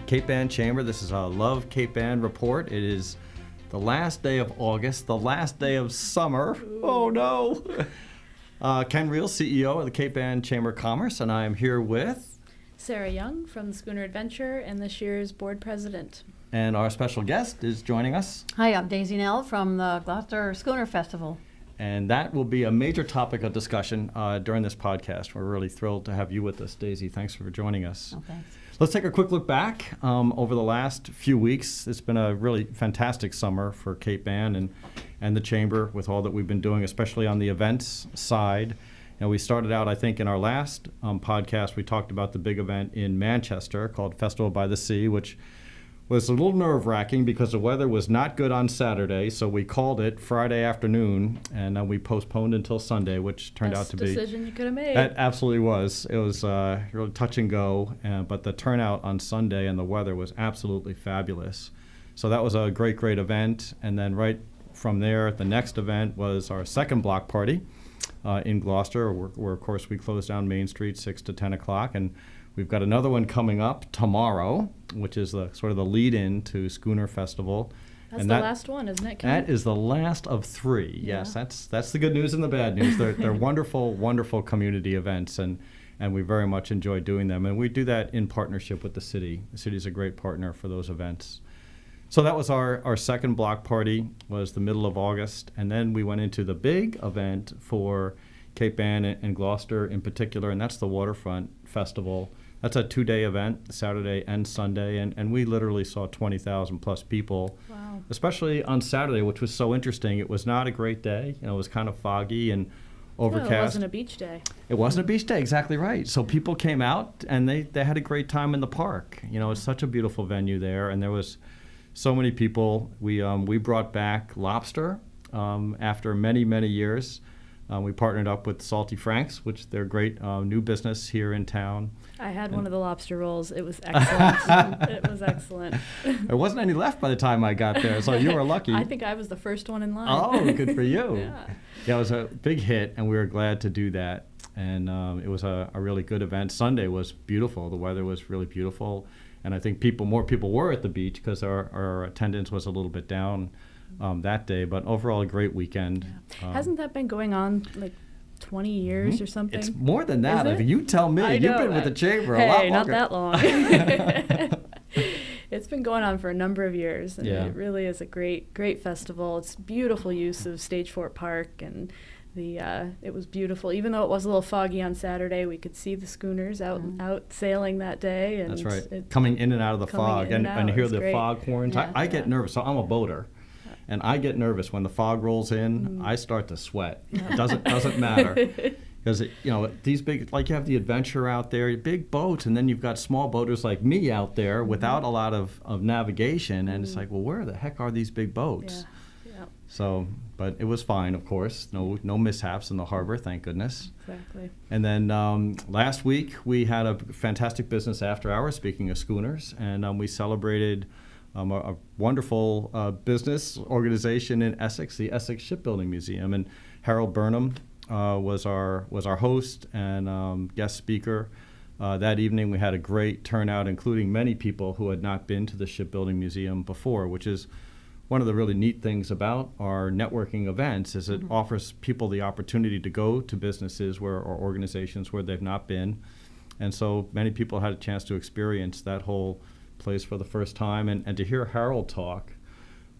Cape Ann Chamber. This is a Love Cape Ann report. It is the last day of August, the last day of summer. Oh no! Ken Riehl, CEO of the Cape Ann Chamber of Commerce, and I am here with Sara Young from the Schooner Adventure and this year's board president. And our special guest is joining us. Hi, I'm Daisy Nell from the Gloucester Schooner Festival. And that will be a major topic of discussion during this podcast. We're really thrilled to have you with us, Daisy. Thanks for joining us. Oh, thanks. Let's take a quick look back over the last few weeks. It's been a really fantastic summer for Cape Ann and the Chamber with all that we've been doing, especially on the events side. And we started out, I think, in our last podcast, we talked about the big event in Manchester called Festival by the Sea, which was a little nerve-wracking because the weather was not good on Saturday, so we called it Friday afternoon, and then we postponed until Sunday, which turned out to be... Best decision you could have made. That absolutely was. It was really touch and go, but the turnout on Sunday and the weather was absolutely fabulous. So that was a great, great event, and then right from there, the next event was our second block party in Gloucester, where, of course, we closed down Main Street 6 to 10 o'clock, and we've got another one coming up tomorrow, which is the sort of the lead-in to Schooner Festival. That's the last one, isn't it, Ken? That is the last of three. Yeah. Yes, that's the good news and the bad news. They're wonderful, wonderful community events, and we very much enjoy doing them. And we do that in partnership with the city. The city is a great partner for those events. So that was our second block party, was the middle of August. And then we went into the big event for Cape Ann and Gloucester in particular, and that's the Waterfront Festival. That's a 2-day event, Saturday and Sunday, and we literally saw 20,000 plus people. Wow. Especially on Saturday, which was so interesting. It was not a great day. It was kind of foggy and overcast. Well, it wasn't a beach day. It wasn't a beach day, exactly right. So people came out and they had a great time in the park. It's such a beautiful venue there, and there was so many people. We brought back lobster after many, many years. We partnered up with Salty Frank's, which they're great new business here in town. I had one of the lobster rolls. It was excellent. It was excellent. There wasn't any left by the time I got there, so you were lucky. I think I was the first one in line. Oh, good for you. Yeah, it was a big hit, and we were glad to do that. And it was a really good event. Sunday was beautiful. The weather was really beautiful. And I think more people were at the beach because our attendance was a little bit down that day. But overall, a great weekend. Yeah. Hasn't that been going on like 20 years or something? It's more than that. Is it? You tell me. You've been with the Chamber a lot longer. Not that long. It's been going on for a number of years, and it really is a great, great festival. It's beautiful use of Stage Fort Park, and it was beautiful. Even though it was a little foggy on Saturday, we could see the schooners out sailing that day. And that's right. Coming in and out of the fog, and hear the fog horns. Yeah, I get nervous. So I'm a boater. And I get nervous when the fog rolls in. I start to sweat. It doesn't matter because these big, like you have the Adventure out there, big boats, and then you've got small boaters like me out there without a lot of navigation, and it's like, well, where the heck are these big boats? Yeah. So, but it was fine, of course. No mishaps in the harbor, thank goodness. Exactly. And then last week we had a fantastic business after hours. Speaking of schooners, and we celebrated. A wonderful business organization in Essex, the Essex Shipbuilding Museum, and Harold Burnham was our host and guest speaker. That evening we had a great turnout, including many people who had not been to the Shipbuilding Museum before, which is one of the really neat things about our networking events is it offers people the opportunity to go to businesses or organizations where they've not been. And so many people had a chance to experience that whole place for the first time, and to hear Harold talk,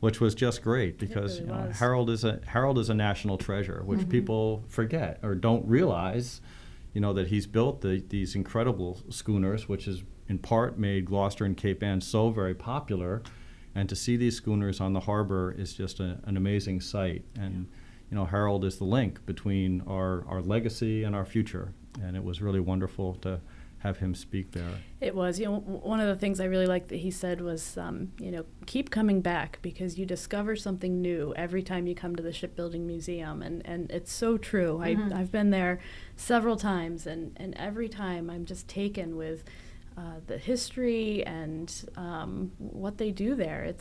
which was just great because really Harold is a national treasure, which people forget or don't realize, that he's built these incredible schooners, which has in part made Gloucester and Cape Ann so very popular, and to see these schooners on the harbor is just an amazing sight. And Harold is the link between our legacy and our future, and it was really wonderful to have him speak there. It was. One of the things I really liked that he said was, keep coming back because you discover something new every time you come to the Shipbuilding Museum. And it's so true. I've been there several times, and every time I'm just taken with the history and what they do there.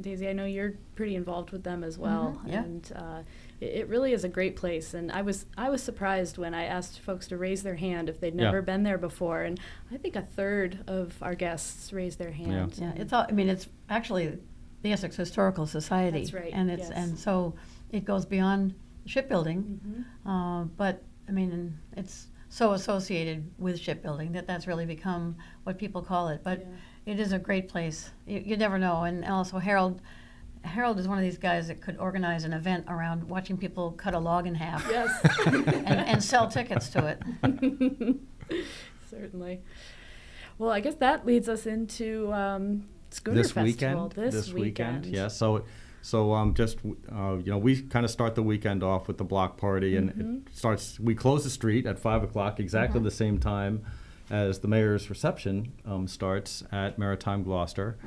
Daisy, I know you're pretty involved with them as well, yeah. and it really is a great place. And I was surprised when I asked folks to raise their hand if they'd never been there before, and I think a third of our guests raised their hand. Yeah, it's actually the Essex Historical Society. That's right. And so it goes beyond shipbuilding, but I mean, it's so associated with shipbuilding that's really become what people call it. But it is a great place. You never know. And also Harold is one of these guys that could organize an event around watching people cut a log in half. Yes. and sell tickets to it. Certainly. Well, I guess that leads us into Schooner Festival this weekend. Yeah. So we kind of start the weekend off with the block party, and it starts. We close the street at 5:00, exactly the same time as the mayor's reception starts at Maritime Gloucester.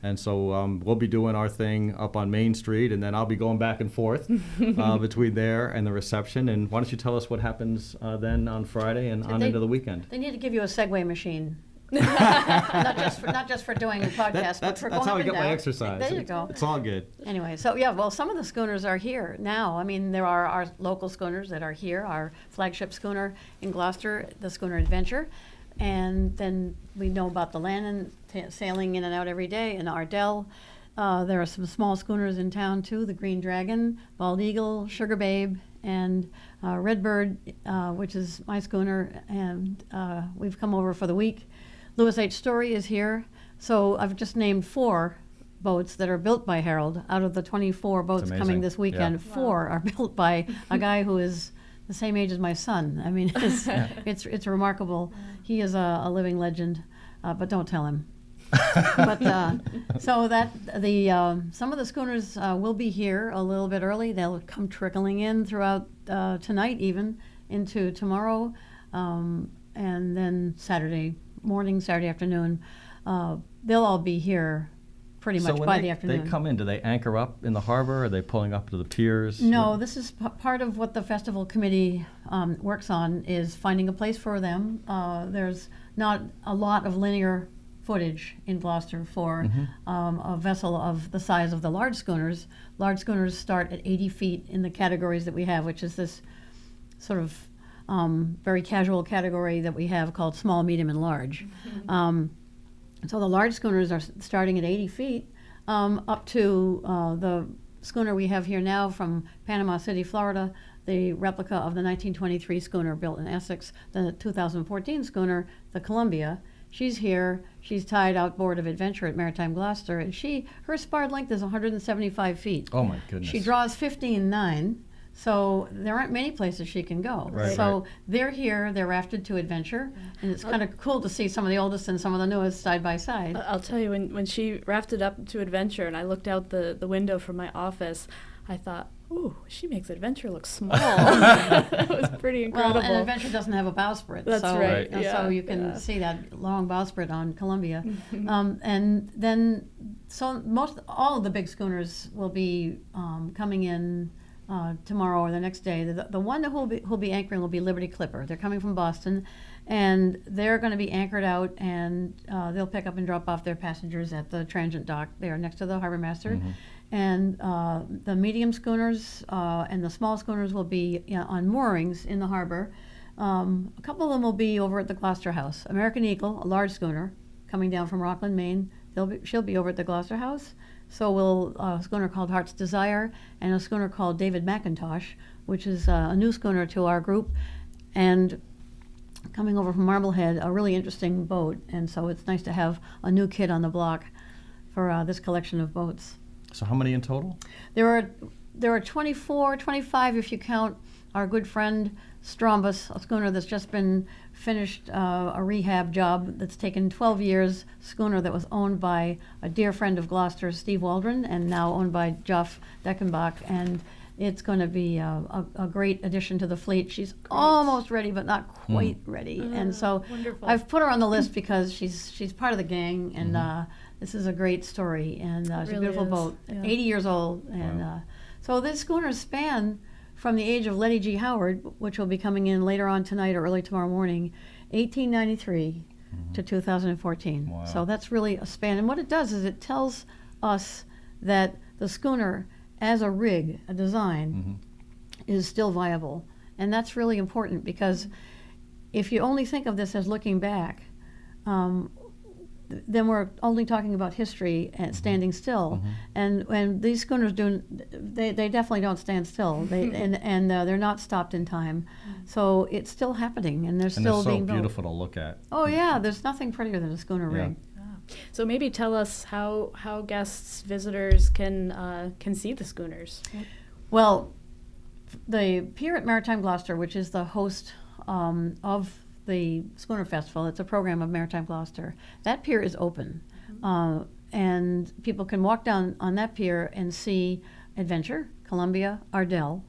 And so we'll be doing our thing up on Main Street, and then I'll be going back and forth between there and the reception. And why don't you tell us what happens then on Friday and into the weekend? They need to give you a Segway machine. not just for doing a podcast, but for going that's how I get down. my exercise. There you go. It's all good. Anyway, so some of the schooners are here now. I mean, there are our local schooners that are here. Our flagship schooner in Gloucester, the Schooner Adventure, and then we know about the Lannon sailing in and out every day in Ardell. There are some small schooners in town too: the Green Dragon, Bald Eagle, Sugar Babe, and Redbird, which is my schooner, and we've come over for the week. Louis H. Story is here. So I've just named 4 boats that are built by Harold. Out of the 24 boats coming this weekend, 4 are built by a guy who is the same age as my son. I mean, it's remarkable. He is a living legend, but don't tell him. But so that some of the schooners will be here a little bit early. They'll come trickling in throughout tonight, even into tomorrow, and then Saturday morning, Saturday afternoon. They'll all be here pretty much by the afternoon. They come in, do they anchor up in the harbor? Are they pulling up to the piers? No, this is part of what the festival committee works on, is finding a place for them. There's not a lot of linear footage in Gloucester for a vessel of the size of the large schooners. Large schooners start at 80 feet in the categories that we have, which is this sort of very casual category that we have called small, medium, and large. So the large schooners are starting at 80 feet up to the schooner we have here now from Panama City, Florida, the replica of the 1923 schooner built in Essex, the 2014 schooner, the Columbia. She's here. She's tied outboard of Adventure at Maritime Gloucester, and her spar length is 175 feet. Oh my goodness. She draws 15.9. So there aren't many places she can go. Right, so they're here, they're rafted to Adventure, and it's kind of cool to see some of the oldest and some of the newest side by side. I'll tell you, when she rafted up to Adventure and I looked out the window from my office, I thought, ooh, she makes Adventure look small. That was pretty incredible. Well, and Adventure doesn't have a bowsprit. That's right. So you can see that long bowsprit on Columbia. And then, all of the big schooners will be coming in tomorrow or the next day. The one who'll be anchoring will be Liberty Clipper. They're coming from Boston, and they're going to be anchored out, and they'll pick up and drop off their passengers at the transient dock there next to the harbor master. And the medium schooners and the small schooners will be on moorings in the harbor. A couple of them will be over at the Gloucester House. American Eagle, a large schooner, coming down from Rockland, Maine. She'll be over at the Gloucester House. So will a schooner called Heart's Desire and a schooner called David McIntosh, which is a new schooner to our group. And coming over from Marblehead, a really interesting boat. And so it's nice to have a new kid on the block for this collection of boats. So how many in total? There are 24, 25 if you count our good friend Strombus, a schooner that's just been finished a rehab job that's taken 12 years, schooner that was owned by a dear friend of Gloucester, Steve Waldron, and now owned by Geoff Deckenbach, and it's going to be a great addition to the fleet. She's almost ready, but not quite ready, and so wonderful. I've put her on the list because she's part of the gang, and this is a great story, and she's really a beautiful is. boat, Yeah. 80 years old, and so this schooners span from the age of Letty G. Howard, which will be coming in later on tonight or early tomorrow morning, 1893 to 2014. Wow. So that's really a span. And what it does is it tells us that the schooner as a rig, a design, is still viable. And that's really important because if you only think of this as looking back, then we're only talking about history and standing still. And when these schooners they definitely don't stand still. And they're not stopped in time. So it's still happening, and they're still being built. And they're so beautiful to look at. Oh yeah, there's nothing prettier than a schooner rig. So maybe tell us how guests, visitors can see the schooners. Well, the pier at Maritime Gloucester, which is the host of the Schooner Festival, it's a program of Maritime Gloucester. That pier is open, and people can walk down on that pier and see Adventure, Columbia, Ardell,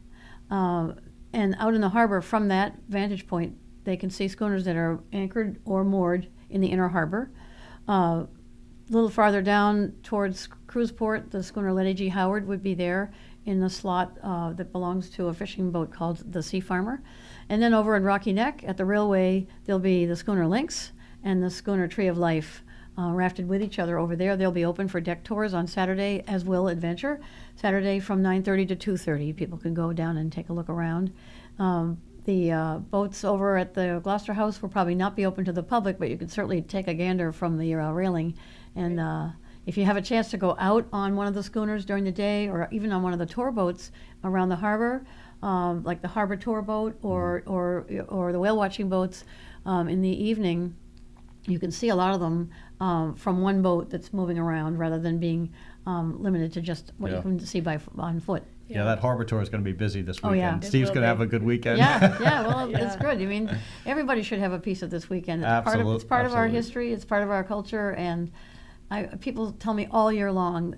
and out in the harbor from that vantage point, they can see schooners that are anchored or moored in the inner harbor. A little farther down towards Cruiseport, the schooner Letty G. Howard would be there in the slot that belongs to a fishing boat called the Sea Farmer. And then over in Rocky Neck at the railway, there'll be the schooner Lynx and the schooner Tree of Life rafted with each other over there. They'll be open for deck tours on Saturday, as will Adventure. Saturday from 9:30 to 2:30, people can go down and take a look around. The boats over at the Gloucester House will probably not be open to the public, but you can certainly take a gander from the railing. And if you have a chance to go out on one of the schooners during the day, or even on one of the tour boats around the harbor, like the harbor tour boat or the whale watching boats, in the evening, you can see a lot of them from one boat that's moving around rather than being limited to just what you can see on foot. Yeah, that harbor tour is going to be busy this Oh, weekend. yeah. Steve's going to have a good weekend. Well, it's good. I mean, everybody should have a piece of this weekend. It's part of our history. It's part of our culture, and people tell me all year long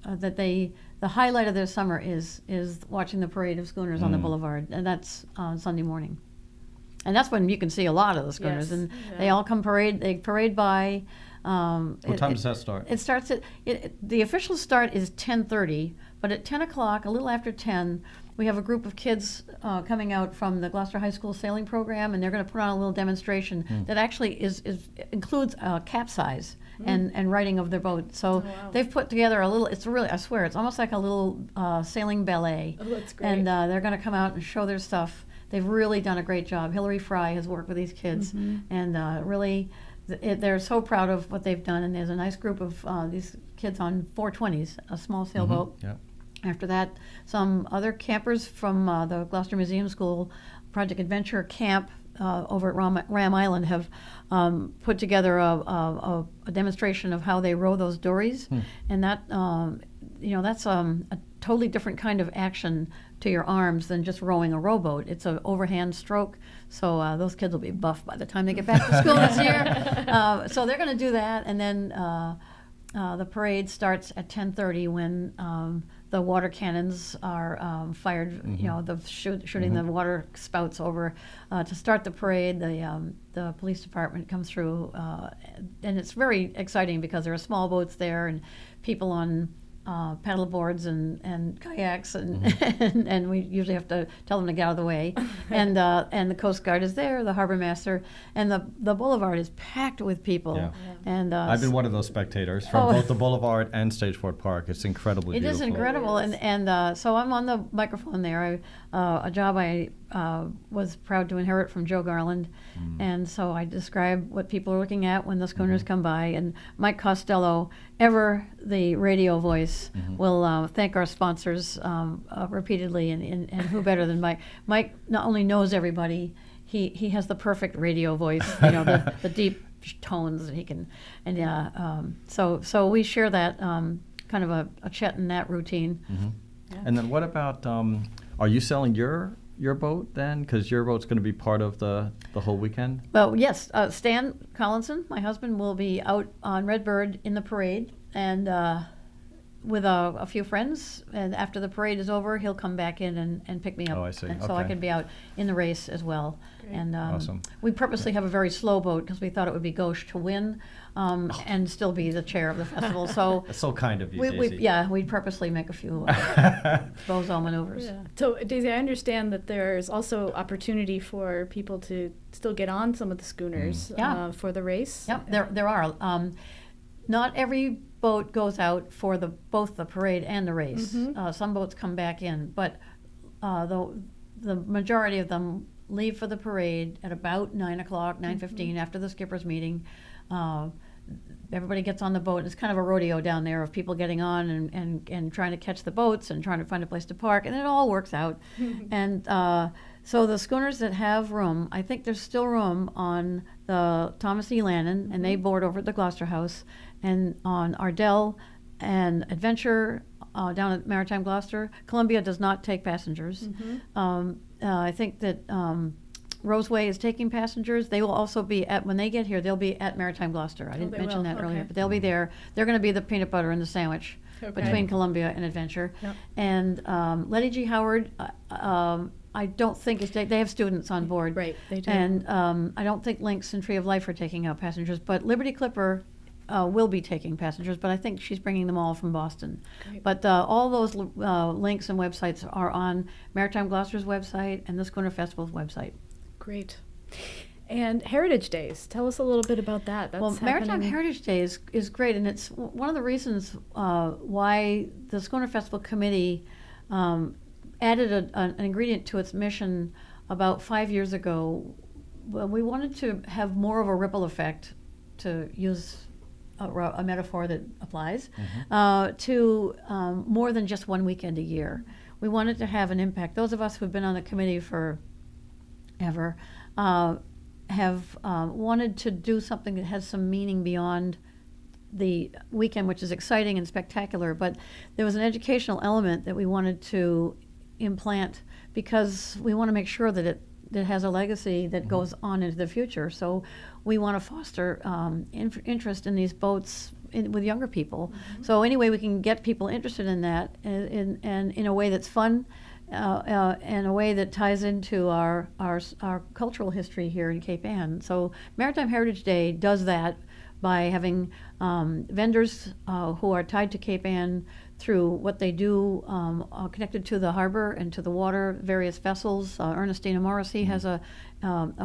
that the highlight of their summer is watching the parade of schooners on the boulevard, and that's Sunday morning. And that's when you can see a lot of the schooners, and they all come they parade by. What time does that start? It starts the official start is 10:30, but at 10 o'clock, a little after 10, we have a group of kids coming out from the Gloucester High School sailing program, and they're going to put on a little demonstration that actually includes capsize and righting of their boat. So they've put together a little. It's really, I swear, it's almost like a little sailing ballet. Oh, that's great. And they're going to come out and show their stuff. They've really done a great job. Hillary Fry has worked with these kids, and really. They're so proud of what they've done, and there's a nice group of these kids on 420s, a small sailboat. After that, some other campers from the Gloucester Museum School Project Adventure Camp over at Ram Island have put together a demonstration of how they row those dories, and that that's a totally different kind of action to your arms than just rowing a rowboat. It's an overhand stroke, so those kids will be buff by the time they get back to school this year. So they're going to do that, and then the parade starts at 10:30 when the water cannons are fired. Shooting the water spouts over to start the parade. The police department comes through, and it's very exciting because there are small boats there and people on paddle boards and kayaks, and we usually have to tell them to get out of the way. And the Coast Guard is there, the harbor master, and the boulevard is packed with people. Yeah. And I've been one of those spectators from both the boulevard and Stageford Park. It's incredibly beautiful. It is incredible, and so I'm on the microphone there. A job I was proud to inherit from Joe Garland, and so I describe what people are looking at when the schooners come by. And Mike Costello, ever the radio voice, will thank our sponsors repeatedly, and who better than Mike? Mike not only knows everybody, he has the perfect radio voice, the deep tones that he can, and so we share that kind of a chat in that routine. And then what about, are you selling your boat then? Because your boat's going to be part of the whole weekend? Well, yes. Stan Collinson, my husband, will be out on Redbird in the parade, and with a few friends, and after the parade is over, he'll come back in and pick me up. Oh, I see. And so I Okay. can be out in the race as well. Great. And Awesome. we purposely have a very slow boat because we thought it would be gauche to win and still be the chair of the festival. So That's so kind of you, we Daisy. we'd purposely make a few bozo maneuvers. Yeah. So, Daisy, I understand that there's also opportunity for people to still get on some of the schooners Yeah. for the race. Yep, there are. Not every boat goes out for both the parade and the race. Some boats come back in, but the majority of them leave for the parade at about 9 o'clock, 9:15 after the skipper's meeting. Everybody gets on the boat. It's kind of a rodeo down there of people getting on and trying to catch the boats and trying to find a place to park, and it all works out. And so the schooners that have room, I think there's still room on the Thomas E. Lannon, and they board over at the Gloucester House, and on Ardell and Adventure down at Maritime Gloucester. Columbia does not take passengers. I think that Roseway is taking passengers. They will also be when they get here, they'll be at Maritime Gloucester. I didn't they mention will. that earlier, Okay. but they'll be there. They're going to be the peanut butter and the sandwich Okay. between Columbia and Adventure. Yep. And Letty G. Howard, I don't think they have students on board. Right, they do. And I don't think Lynx and Tree of Life are taking out passengers, but Liberty Clipper will be taking passengers, but I think she's bringing them all from Boston. Great. But all those links and websites are on Maritime Gloucester's website and the Schooner Festival's website. Great. And Heritage Days, tell us a little bit about that. That's Well, Maritime happening- Heritage Day is great, and it's one of the reasons why the Schooner Festival Committee added an ingredient to its mission about 5 years ago. Well, we wanted to have more of a ripple effect, to use a metaphor that applies, to more than just one weekend a year. We wanted to have an impact. Those of us who've been on the committee for ever have wanted to do something that has some meaning beyond the weekend, which is exciting and spectacular, but there was an educational element that we wanted to implant because we want to make sure that it has a legacy that goes on into the future. So we want to foster interest in these boats with younger people. So any way we can get people interested in that and in a way that's fun, and a way that ties into our cultural history here in Cape Ann. So Maritime Heritage Day does that by having vendors who are tied to Cape Ann through what they do, connected to the harbor and to the water, various vessels. Ernestina Morrissey has a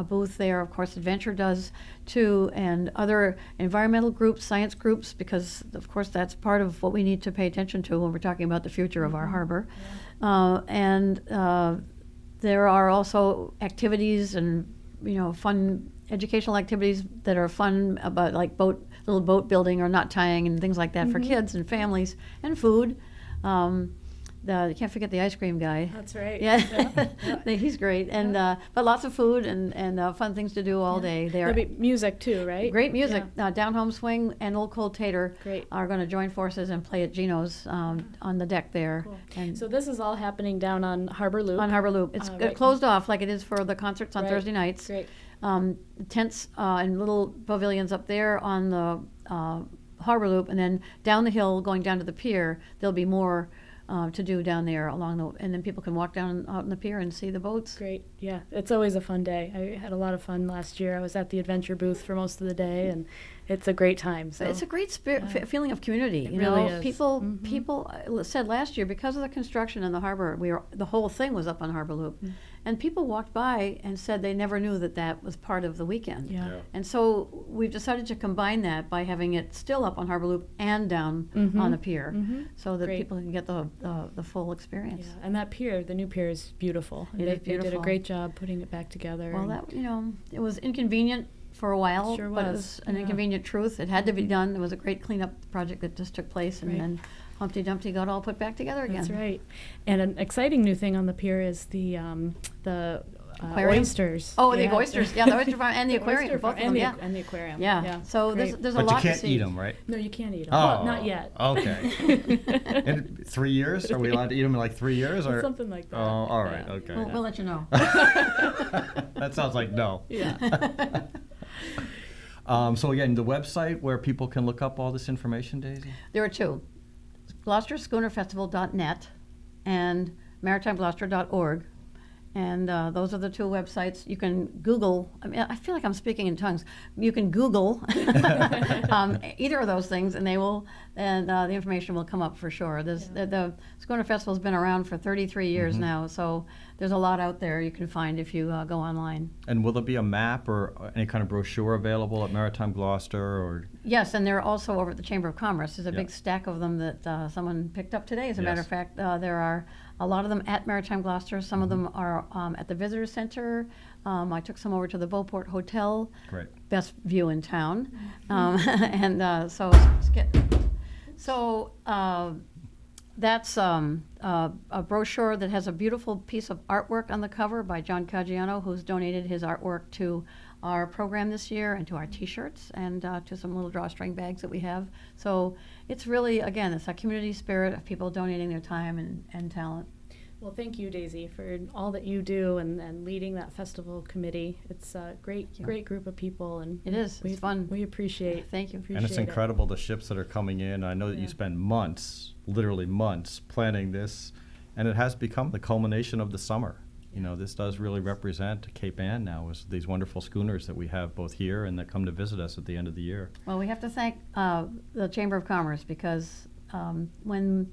booth there. Of course, Adventure does too, and other environmental groups, science groups, because of course that's part of what we need to pay attention to when we're talking about the future of our harbor. And there are also activities and fun educational activities that are fun about like little boat building or knot tying and things like that for kids and families, and food. You can't forget the ice cream guy. That's right. Yeah, he's great. And but lots of food and fun things to do all day. There'll be music too, right? Great music. Down Home Swing and Old Cold Tater Great. are going to join forces and play at Gino's on the deck there. Cool. And So this is all happening down on Harbor Loop. on Harbor Loop. It's Right. closed off like it is for the concerts on Right. Thursday nights. Great. Tents and little pavilions up there on the Harbor Loop, and then down the hill going down to the pier, there'll be more to do down there and then people can walk down out on the pier and see the boats. Great. Yeah, it's always a fun day. I had a lot of fun last year. I was at the Adventure booth for most of the day, and it's a great time. So It's a great feeling of community. You really know, is. people said last year because of the construction in the harbor, the whole thing was up on Harbor Loop, and people walked by and said they never knew that was part of the weekend. Yeah. And so we've decided to combine that by having it still up on Harbor Loop and down on the pier, so that Great. people can get the full experience. Yeah, and that pier, the new pier, is beautiful. It They is did a beautiful. great job putting it back together. Well, and it was inconvenient for a while, Sure but it was, was an yeah. inconvenient truth. It had to be done. It was a great cleanup project that just took place, and Right. then Humpty Dumpty got all put back together again. That's right. And an exciting new thing on the pier is the Aquarium? oysters. Oh, the oysters. Yeah, the oyster farm and the aquarium. oyster Both farm of them, and yeah. and the aquarium. Yeah. So Great. there's a But lot you can't to see. eat them, right? No, you can't eat them. Oh, Well, not yet. Okay. In 3 years? Are we allowed to eat them in like 3 years? Or? Something like that. Oh, all right. Yeah. Okay. We'll let you know. That sounds like no. Yeah. So again, the website where people can look up all this information, Daisy? There are two. GloucesterSchoonerFestival.net and MaritimeGloucester.org. And those are the two websites. You can Google, I mean, I feel like I'm speaking in tongues. You can Google either of those things, and the information will come up for sure. The Schooner Festival's been around for 33 years now, so there's a lot out there you can find if you go online. And will there be a map or any kind of brochure available at Maritime Gloucester? Or? Yes, and they're also over at the Chamber of Commerce. There's a big stack of them that someone picked up today. As a matter of fact, there are a lot of them at Maritime Gloucester. Some of them are at the Visitor Center. I took some over to the Beauport Hotel. Great. Best view in town. That's a brochure that has a beautiful piece of artwork on the cover by John Caggiano, who's donated his artwork to our program this year and to our T-shirts and to some little drawstring bags that we have. So it's really, again, it's a community spirit of people donating their time and talent. Well, thank you, Daisy, for all that you do and leading that festival committee. It's a great group of people, and it is. It's fun. We appreciate. Thank you. And it's incredible the ships that are coming in. I know that you spend months, literally months, planning this, and it has become the culmination of the summer. You know, this does really represent Cape Ann now, as these wonderful schooners that we have both here and that come to visit us at the end of the year. Well, we have to thank the Chamber of Commerce because when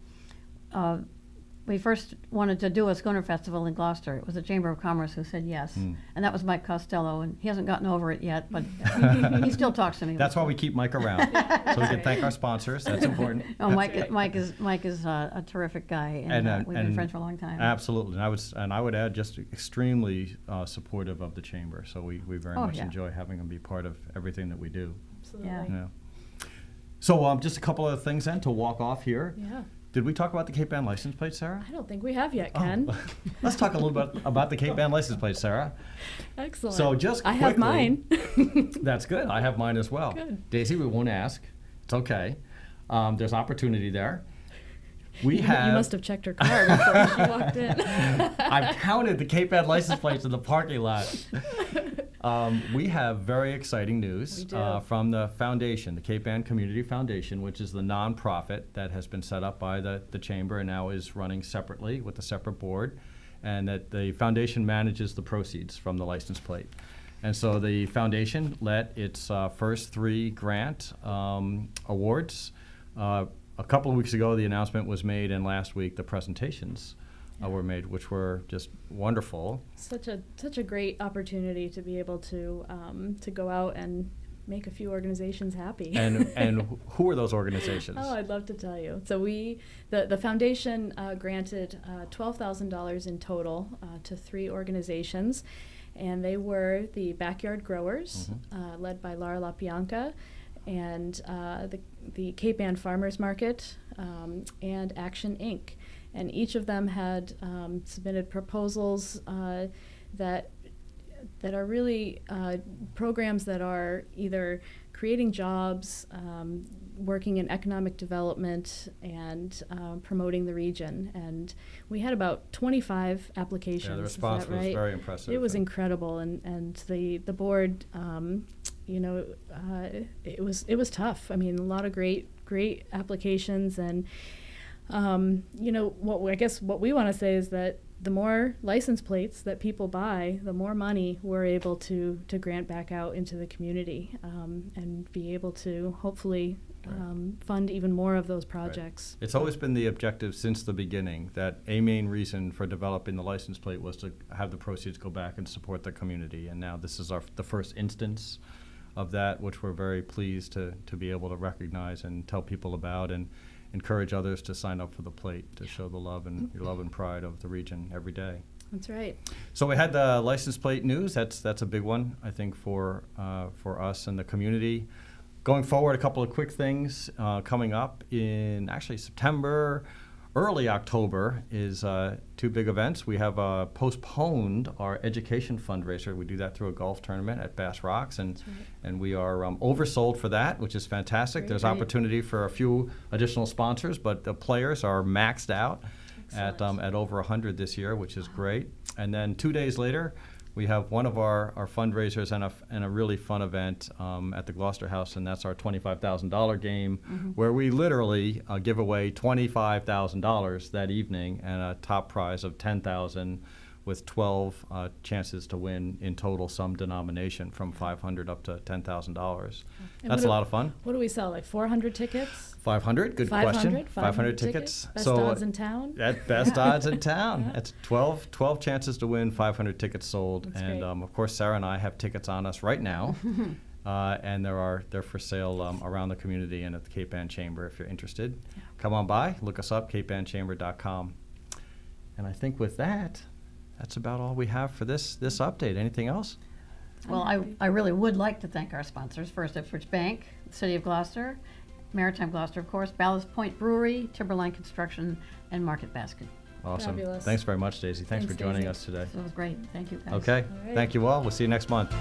we first wanted to do a schooner festival in Gloucester, it was the Chamber of Commerce who said yes. And that was Mike Costello, and he hasn't gotten over it yet, but he still talks to me. That's why we keep Mike around, so we can thank our sponsors. That's important. Oh, Mike is a terrific guy, and we've been friends for a long time. Absolutely, and I would add just extremely supportive of the Chamber, so we very much enjoy having them be part of everything that we do. Absolutely. Yeah. So just a couple of things then to walk off here. Yeah. Did we talk about the Cape Ann license plate, Sarah? I don't think we have yet, Ken. Oh. Let's talk a little bit about the Cape Ann license plate, Sarah. Excellent. So just quickly, I have mine. That's good. I have mine as well. Good. Daisy, we won't ask. It's okay. There's opportunity there. You must have checked her car before she walked in. I've counted the Cape Ann license plates in the parking lot. We have very exciting news from the foundation, the Cape Ann Community Foundation, which is the nonprofit that has been set up by the Chamber and now is running separately with a separate board, and that the foundation manages the proceeds from the license plate. And so the foundation let its first 3 grant awards. A couple of weeks ago, the announcement was made, and last week the presentations were made, which were just wonderful. Such a great opportunity to be able to go out and make a few organizations happy. And who are those organizations? Oh, I'd love to tell you. So the foundation granted $12,000 in total to 3 organizations, and they were the Backyard Growers, led by Lara LaPianca, and the Cape Ann Farmers Market, and Action Inc. And each of them had submitted proposals that are really programs that are either creating jobs, working in economic development, and promoting the region. And we had about 25 applications. Yeah, the response was very impressive. It was incredible, and the board, it was tough. I mean, a lot of great applications, and what we want to say is that the more license plates that people buy, the more money we're able to grant back out into the community, and be able to hopefully fund even more of those projects. Right. It's always been the objective since the beginning that a main reason for developing the license plate was to have the proceeds go back and support the community. And now this is the first instance of that, which we're very pleased to be able to recognize and tell people about, and encourage others to sign up for the plate to show the love and your love and pride of the region every day. That's right. So we had the license plate news. That's a big one, I think, for us and the community. Going forward, a couple of quick things coming up in actually September. Early October is 2 big events. We have postponed our education fundraiser. We do that through a golf tournament at Bass Rocks, and we are oversold for that, which is fantastic. There's opportunity for a few additional sponsors, but the players are maxed out at over 100 this year, which is great. And then 2 days later, we have one of our fundraisers and a really fun event at the Gloucester House, and that's our $25,000 game, where we literally give away $25,000 that evening and a top prize of $10,000 with 12 chances to win in total, some denomination from $500 up to $10,000. That's a lot of fun. What do we sell, like 400 tickets? 500, good 500? question. 500 tickets. Best odds in town? At best odds in town. That's 12 chances to win, 500 tickets sold. That's and great. Of course, Sara and I have tickets on us right now. And they're for sale around the community and at the Cape Ann Chamber if you're interested. Yeah. Come on by, look us up, capeannchamber.com. And I think with that, that's about all we have for this update. Anything else? Well, I really would like to thank our sponsors. First, Ipswich Bank, the City of Gloucester, Maritime Gloucester, of course, Ballast Point Brewery, Timberline Construction, and Market Basket. Awesome. Fabulous. Thanks very much, Daisy. Thanks for joining Daisy. us today. So it was great. Thank you, guys. Okay. All right. Thank you all. We'll see you next month.